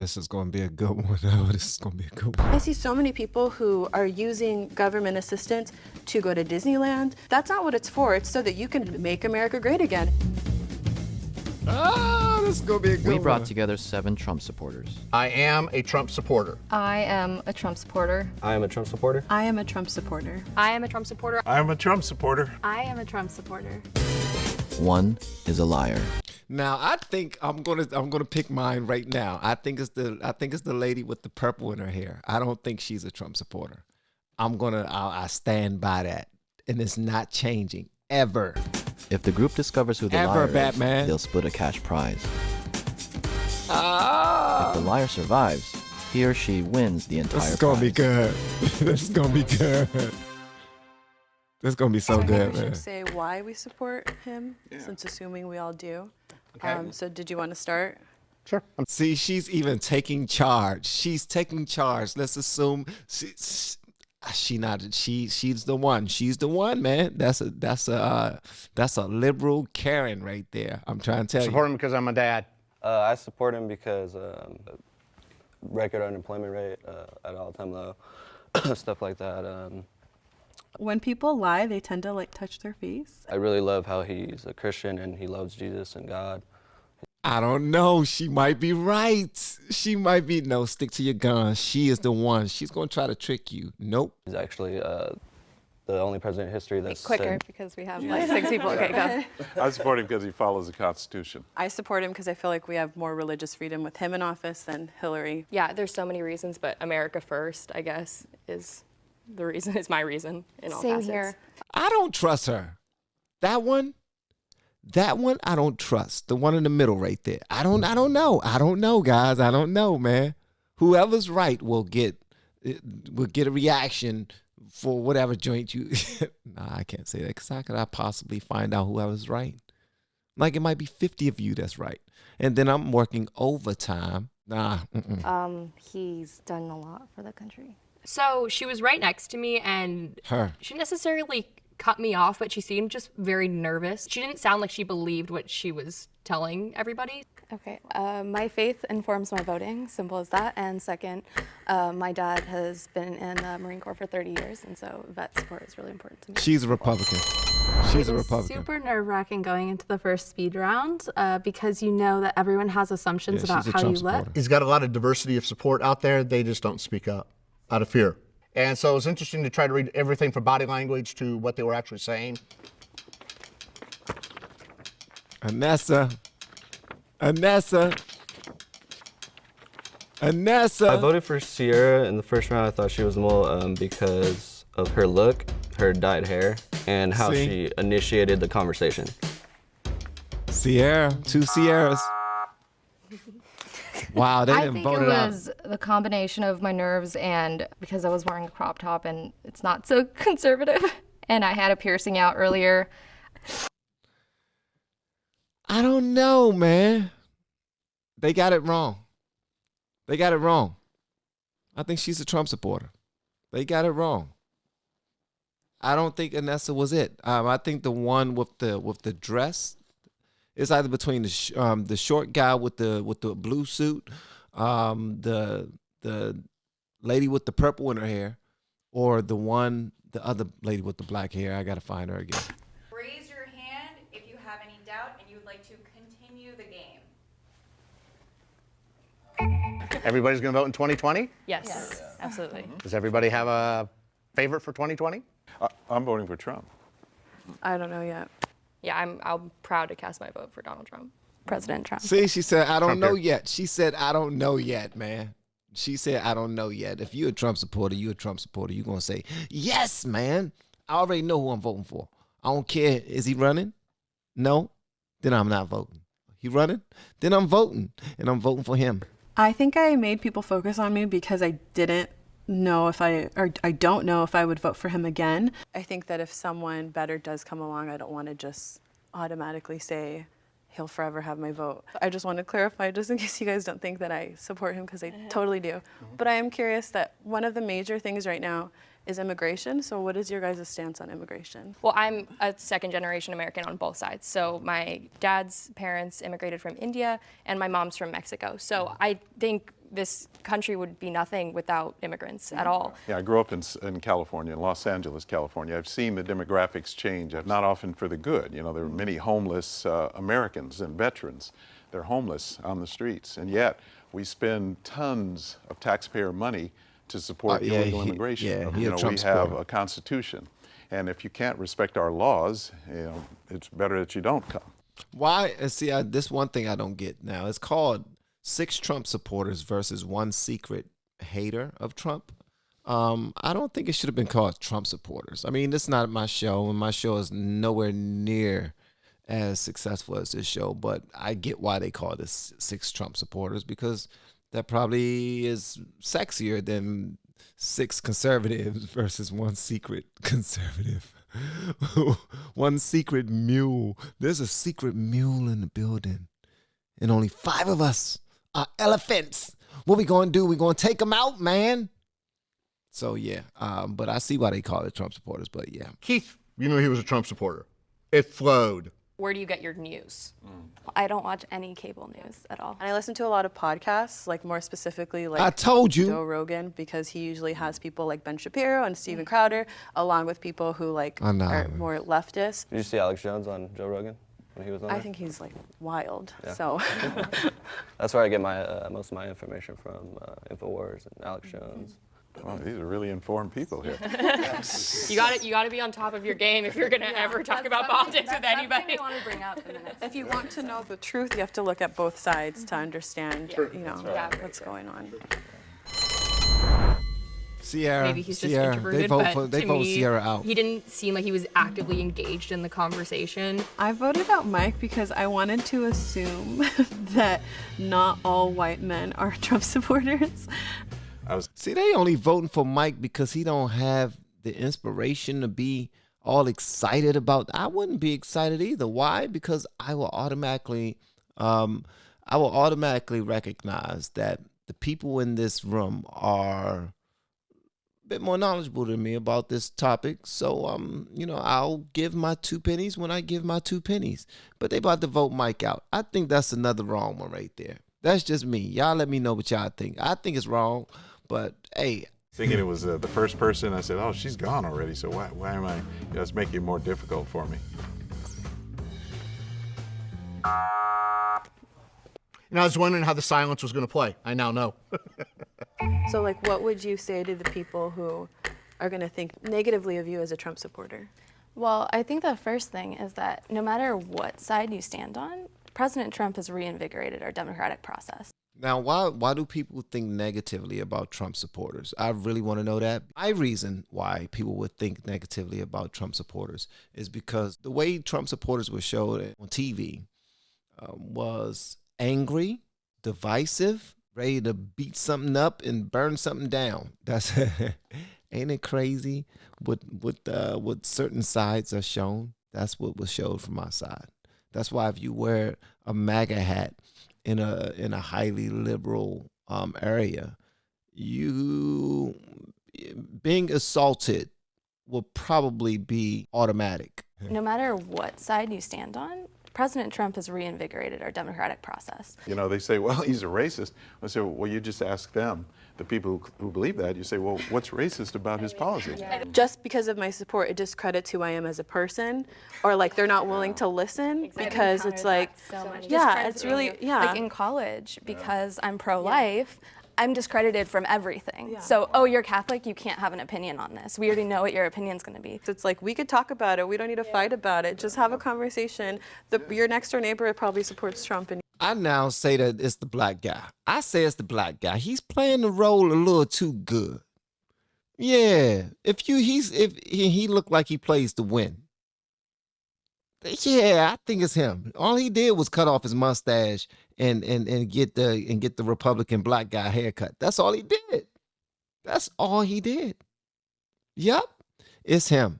This is going to be a good one. Oh, this is going to be a good one. I see so many people who are using government assistance to go to Disneyland. That's not what it's for. It's so that you can make America great again. Ah, this is going to be a good one. We brought together 7 Trump supporters. I am a Trump supporter. I am a Trump supporter. I am a Trump supporter. I am a Trump supporter. I am a Trump supporter. I am a Trump supporter. I am a Trump supporter. 1 is a liar. Now I think I'm gonna pick mine right now. I think it's the lady with the purple in her hair. I don't think she's a Trump supporter. I stand by that, and it's not changing ever. If the group discovers who the liar is, they'll split a cash prize. If the liar survives, he or she wins the entire prize. This is gonna be good. This is gonna be good. This is gonna be so I good, think we man. should say why we support him, since assuming we all do. Okay. So did you want to start? Sure. See, she's even taking charge. She's taking charge. Let's assume she's the one. She's the one, man. That's a liberal Karen right there. I'm trying to tell you. Support him because I'm a dad. I support him because record unemployment rate at all-time low, stuff like that. When people lie, they tend to like touch their face. I really love how he's a Christian and he loves Jesus and God. I don't know. She might be right. She might be. No, stick to your guns. She is the one. She's going to try to trick you. Nope. He's actually the only president in history that's Quicker, said, because we have like 6 people. Okay, go. I support him because he follows the Constitution. I support him because I feel like we have more religious freedom with him in office than Hillary. Yeah, there's so many reasons, but America first, I guess, is the reason. Is my reason in all Same facets. here. I don't trust her. That one, I don't trust. The one in the middle right there. I don't know. I don't know, guys. I don't know, man. Whoever's right will get a reaction for whatever joint you. Nah, I can't say that because how could I possibly find out whoever's right? Like it might be 50 of you that's right, and then I'm working overtime. Nah. He's done a lot for the country. So she was right next to me, and she didn't necessarily cut me off, but she seemed just very nervous. She didn't sound like she believed what she was telling everybody. Okay, my faith informs my voting, simple as that. And second, my dad has been in the Marine Corps for 30 years, and so vet support is really important to me. She's a Republican. She's a Republican. Super nerve-wracking going into the first speed round because you know that everyone has assumptions about how you look. He's got a lot of diversity of support out there. They just don't speak up out of fear. And so it's interesting to try to read everything from body language to what they were actually saying. Anessa. I voted for Sierra in the first round. I thought she was the mole because of her look, her dyed hair, and how she initiated the conversation. Sierra, 2 Sierras. Wow, they didn't vote it out. I think it was the combination of my nerves and because I was wearing a crop top and it's not so conservative, and I had a piercing out earlier. I don't know, man. They got it wrong. I think she's a Trump supporter. They got it wrong. I don't think Anessa was it. I think the one with the dress is either between the short guy with the blue suit, the lady with the purple in her hair, or the other lady with the black hair. I gotta find her again. Raise your hand if you have any doubt and you would like to continue the game. Everybody's going to vote in 2020? Yes, absolutely. Does everybody have a favorite for 2020? I'm voting for Trump. I don't know yet. Yeah, I'm proud to cast my vote for Donald Trump. President Trump. See, she said, I don't know yet. She said, I don't know yet, man. She said, I don't know yet. If you're a Trump supporter, you're going to say, yes, man. I already know who I'm voting for. I don't care. Is he running? No? Then I'm not voting. He running? Then I'm voting. And I'm voting for him. I think I made people focus on me because I didn't know I don't know if I would vote for him again. I think that if someone better does come along, I don't want to just automatically say he'll forever have my vote. I just want to clarify, just in case you guys don't think that I support him, because I totally do. But I am curious that one of the major things right now is immigration. So what is your guys' stance on immigration? Well, I'm a second-generation American on both sides. So my dad's parents immigrated from India, and my mom's from Mexico. So I think this country would be nothing without immigrants at all. Yeah, I grew up in California, in Los Angeles, California. I've seen the demographics change, not often for the good. You know, there are many homeless Americans and veterans. They're homeless on the streets, and yet we spend tons of taxpayer money to support illegal immigration. We have a constitution, and if you can't respect our laws, it's better that you don't come. Why? See, this one thing I don't get now. It's called 6 Trump supporters versus 1 secret hater of Trump. I don't think it should have been called Trump supporters. I mean, this is not my show, and my show is nowhere near as successful as this show, but I get why they call this 6 Trump supporters, because that probably is sexier than 6 conservatives versus 1 secret conservative. 1 secret mule. There's a secret mule in the building, and only 5 of us are elephants. What we gonna do? We gonna take them out, man. So yeah, but I see why they call it Trump supporters. But yeah, Keith, you know he was a Trump supporter. It flowed. Where do you get your news? I don't watch any cable news at all. And I listen to a lot of podcasts, like more specifically like I told you, Joe Rogan, because he usually has people like Ben Shapiro and Steven Crowder, along with people who like are more leftist. Did you see Alex Jones on Joe Rogan when he was on there? I think he's like wild. Yeah. So that's where I get my most of my information from, InfoWars and Alex Jones. Well, these are really informed people here. You got to be on top of your game if you're gonna ever talk about politics with anybody. I want to bring up in the next if you want to know the truth, you have to look at both sides to understand, what's going on. Sierra, Maybe he's just introverted, they vote Sierra out. He didn't seem like he was actively engaged in the conversation. I voted out Mike because I wanted to assume that not all white men are Trump supporters. See, they only voting for Mike because he don't have the inspiration to be all excited about. I wouldn't be excited either. Why? Because I will automatically recognize that the people in this room are a bit more knowledgeable than me about this topic. So, I'll give my 2 pennies when I give my 2 pennies. But they about to vote Mike out. I think that's another wrong one right there. That's just me. Y'all let me know what y'all think. I think it's wrong. But hey, thinking it was the first person, I said, "Oh, she's gone already." So why am I? It's making it more difficult for me. And I was wondering how the silence was going to play. I now know. So, like, what would you say to the people who are going to think negatively of you as a Trump supporter? Well, I think the first thing is that no matter what side you stand on, President Trump has reinvigorated our democratic process. Now, why do people think negatively about Trump supporters? I really want to know that. My reason why people would think negatively about Trump supporters is because the way Trump supporters were showed on TV was angry, divisive, ready to beat something up and burn something down. That's ain't it crazy? What certain sides are shown. That's what was showed from our side. That's why if you wear a MAGA hat in a highly liberal area, you being assaulted will probably be automatic. No matter what side you stand on, President Trump has reinvigorated our democratic process. They say, well, he's a racist. I say, well, you just ask them, the people who believe that. You say, well, what's racist about his policy? Just because of my support, it discredits who I am as a person, or like they're not willing to listen because it's like, it's really, Like in college, because I'm pro-life, I'm discredited from everything. So, oh, you're Catholic, you can't have an opinion on this. We already know what your opinion's gonna be. It's like, we could talk about it, we don't need to fight about it, just have a conversation. Your next door neighbor probably supports Trump. And I now say that it's the black guy. I say it's the black guy. He's playing the role a little too good. Yeah, if he looked like he plays to win. Yeah, I think it's him. All he did was cut off his mustache and get the Republican black guy haircut. That's all he did. That's all he did. Yep, it's him.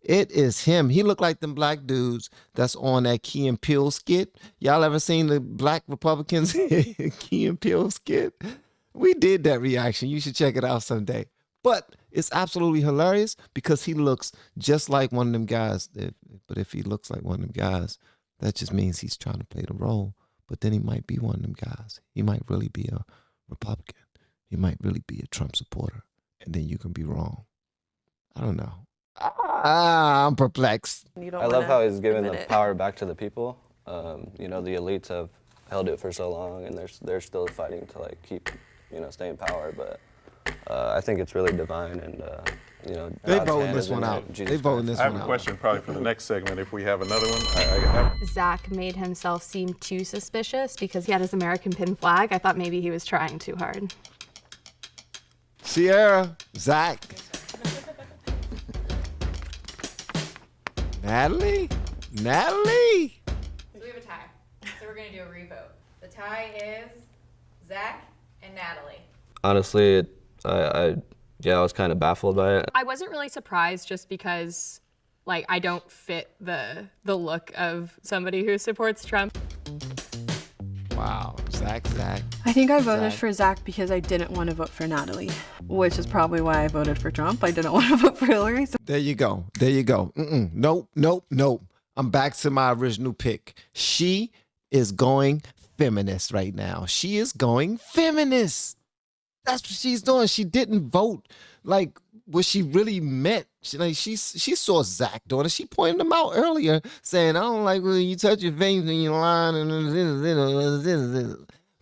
It is him. He looked like them black dudes that's on that Key and Peele skit. Y'all ever seen the black Republicans Key and Peele skit? We did that reaction. You should check it out someday. But it's absolutely hilarious because he looks just like one of them guys. But if he looks like one of them guys, that just means he's trying to play the role. But then he might be one of them guys. He might really be a Republican. He might really be a Trump supporter, and then you can be wrong. I don't know. I'm perplexed. I love how he's giving the power back to the people. You know, the elites have held it for so long, and they're still fighting to like keep, you know, stay in power. But I think it's really divine, and you know, they voting this one out. They voting this one out. I have a question probably for the next segment if we have another one. Zach made himself seem too suspicious because he had his American pin flag. I thought maybe he was trying too hard. Sierra, Zach, Natalie. So we have a tie. So we're gonna do a revote. The tie is Zach and Natalie. Honestly, I was kind of baffled by it. I wasn't really surprised just because, like, I don't fit the look of somebody who supports Trump. Wow, Zach. I think I voted for Zach because I didn't want to vote for Natalie, which is probably why I voted for Trump. I didn't want to vote for Hillary. So. There you go. Nope. I'm back to my original pick. She is going feminist right now. She is going feminist. That's what she's doing. She didn't vote like what she really meant. She saw Zach doing it. She pointed him out earlier, saying, "I don't like when you touch your face and you're lying."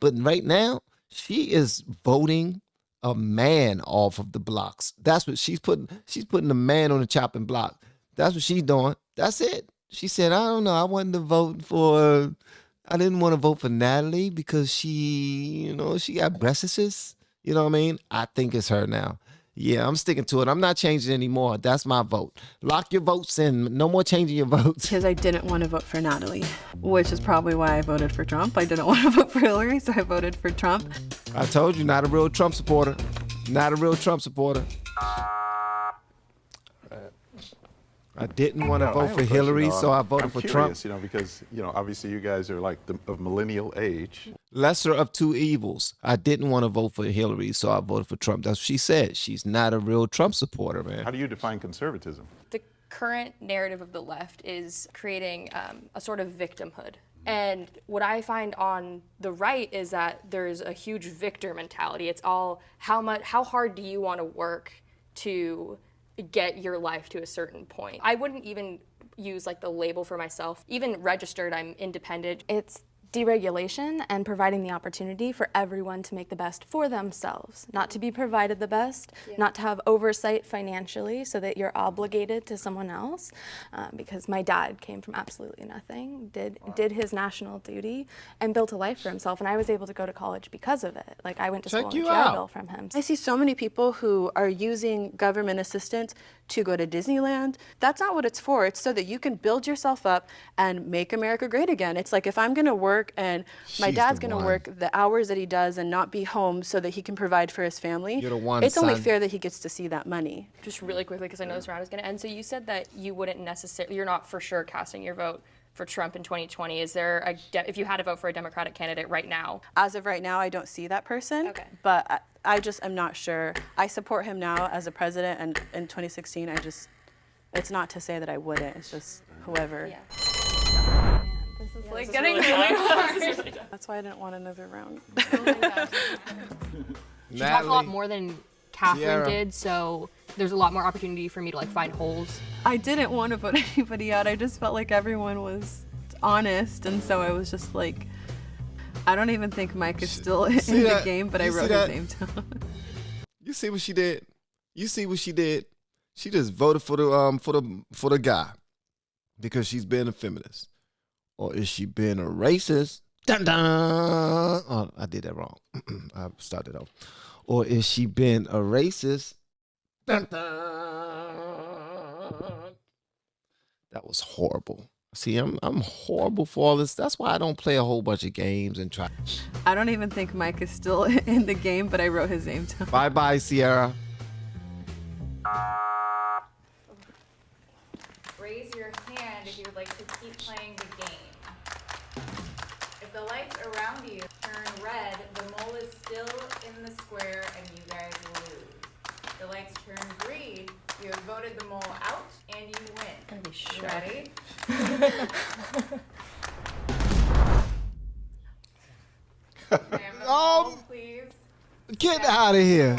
But right now, she is voting a man off of the blocks. That's what she's putting. She's putting a man on the chopping block. That's what she's doing. That's it. She said, "I don't know. I wanted to vote for. I didn't want to vote for Natalie because she got breasts. You know what I mean? I think it's her now. Yeah, I'm sticking to it. I'm not changing anymore. That's my vote. Lock your votes in. No more changing your votes." Because I didn't want to vote for Natalie, which is probably why I voted for Trump. I didn't want to vote for Hillary, so I voted for Trump. I told you, not a real Trump supporter. Not a real Trump supporter. I didn't want to vote for Hillary, so I voted for Trump. You know, because obviously you guys are like of millennial age. Lesser of two evils. I didn't want to vote for Hillary, so I voted for Trump. That's what she said. She's not a real Trump supporter, man. How do you define conservatism? The current narrative of the left is creating a sort of victimhood. And what I find on the right is that there's a huge victor mentality. It's all how hard do you want to work to get your life to a certain point. I wouldn't even use like the label for myself. Even registered, I'm independent. It's deregulation and providing the opportunity for everyone to make the best for themselves, not to be provided the best, not to have oversight financially so that you're obligated to someone else. Because my dad came from absolutely nothing, did his national duty, and built a life for himself. And I was able to go to college because of it. Like I went to school in Trackable from him. I see so many people who are using government assistance to go to Disneyland. That's not what it's for. It's so that you can build yourself up and make America great again. It's like if I'm going to work and my dad's going to work the hours that he does and not be home so that he can provide for his family, it's only fair that he gets to see that money. Just really quickly, because I know this round is going to end. So you said that you wouldn't necessarily, you're not for sure casting your vote for Trump in 2020. Is there if you had to vote for a Democratic candidate right now? As of right now, I don't see that person. Okay. But I just am not sure. I support him now as a president, and in 2016, it's not to say that I wouldn't. It's just whoever. Yeah. This is like getting really hard. That's why I didn't want another round. She talked a lot more than Catherine did, so there's a lot more opportunity for me to like find holes. I didn't want to vote anybody out. I just felt like everyone was honest, and so I was just like, I don't even think Mike is still in the game, but I wrote his name down. You see what she did? She just voted for the guy because she's being a feminist. Or is she being a racist? Dun dun. Oh, I did that wrong. I started off. Or is she being a racist? Dun dun. That was horrible. See, I'm horrible for all this. That's why I don't play a whole bunch of games and try. I don't even think Mike is still in the game, but I wrote his name down. Bye, Sierra. Raise your hand if you would like to keep playing the game. If the lights around you turn red, the mole is still in the square and you guys lose. If the lights turn green, you have voted the mole out and you win. Are we sure? Ready? Ma'am, the mole, please. Get out of here.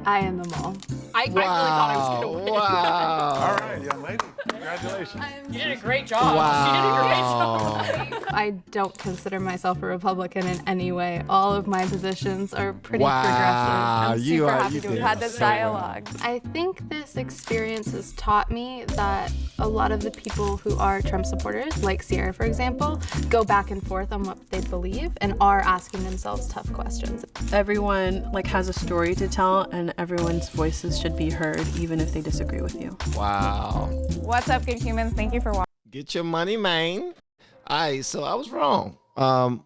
I am the mole. I really thought I was going to win. Wow. All right, young lady. Congratulations. You did a great job. Wow. You did a great job. I don't consider myself a Republican in any way. All of my positions are pretty Wow. progressive. I'm You super are- happy you to have did had this so well. dialogue. I think this experience has taught me that a lot of the people who are Trump supporters, like Sierra, for example, go back and forth on what they believe and are asking themselves tough questions. Everyone has a story to tell, and everyone's voices should be heard, even if they disagree with you. Wow. What's up, good humans? Thank you for watching. Get your money, man. All right, so I was wrong.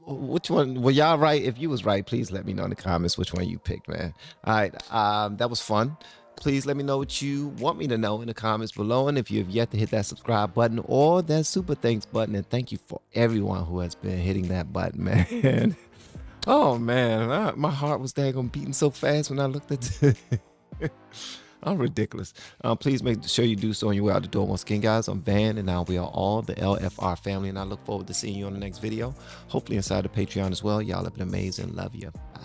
Which one? Were y'all right? If you was right, please let me know in the comments which one you picked, man. All right, that was fun. Please let me know what you want me to know in the comments below. And if you have yet to hit that subscribe button or that super thanks button, and thank you for everyone who has been hitting that button, man. Oh, man, my heart was daggone beating so fast when I looked at I'm ridiculous. Please make sure you do so on your way out the door. Once again, guys, I'm Van, and now we are all the LFR family, and I look forward to seeing you on the next video. Hopefully inside the Patreon as well. Y'all have been amazing. Love you. Bye.